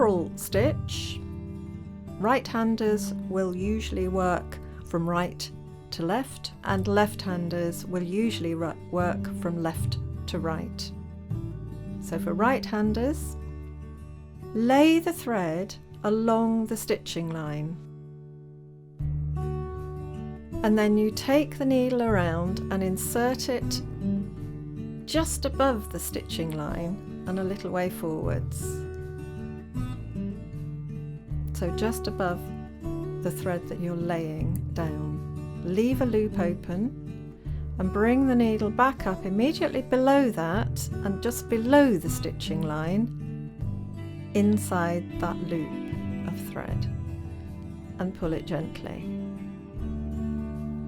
coral stitch, right-handers will usually work from right to left, and left-handers will usually work from left to right. So for right-handers, lay the thread along the stitching line, and then you take the needle around and insert it just above the stitching line and a little way forwards. So just above the thread that you're laying down. Leave a loop open and bring the needle back up immediately below that and just below the stitching line inside that loop of thread, and pull it gently.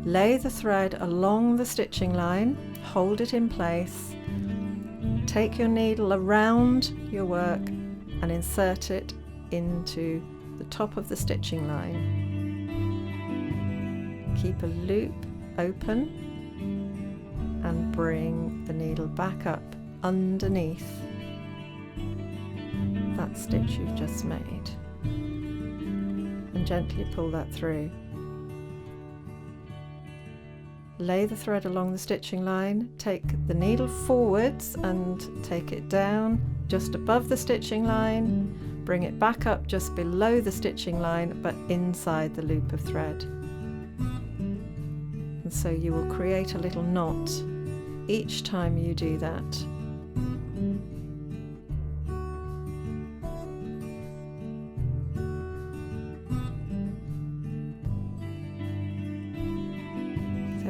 Lay the thread along the stitching line, hold it in place, take your needle around your work and insert it into the top of the stitching line. Keep a loop open and bring the needle back up underneath that stitch you've just made, and gently pull that through. Lay the thread along the stitching line, take the needle forwards and take it down just above the stitching line, bring it back up just below the stitching line but inside the loop of thread. And so you will create a little knot each time you do that.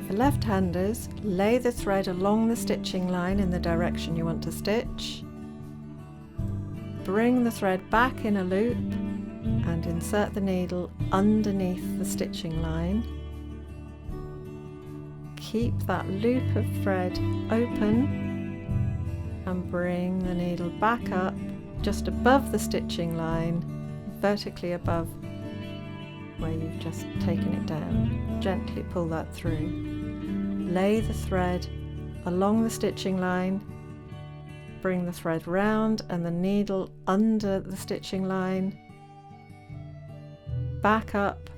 For left-handers, lay the thread along the stitching line in the direction you want to stitch. Bring the thread back in a loop and insert the needle underneath the stitching line. Keep that loop of thread open and bring the needle back up just above the stitching line, vertically above where you've just taken it down. Gently pull that through. Lay the thread along the stitching line, bring the thread round and the needle under the stitching line, back up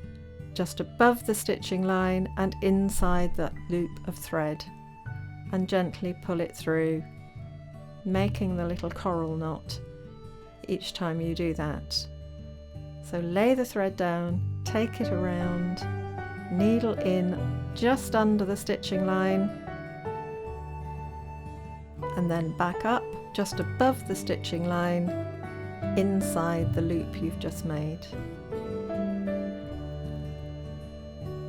just above the stitching line and inside that loop of thread, and gently pull it through, making the little coral knot each time you do that. So lay the thread down, take it around, needle in just under the stitching line, and then back up just above the stitching line inside the loop you've just made.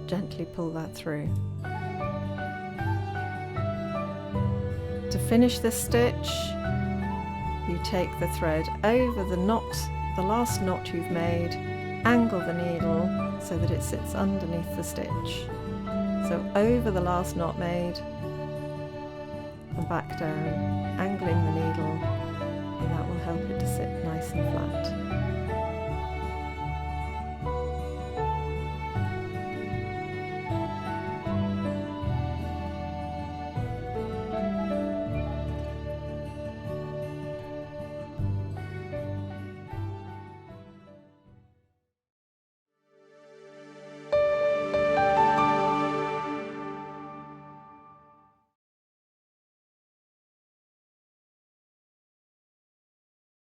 Gently pull that through. To finish this stitch, you take the thread over the knot, the last knot you've made, angle the needle so that it sits underneath the stitch. So over the last knot made and back down, angling the needle, and that will help it to sit nice and flat.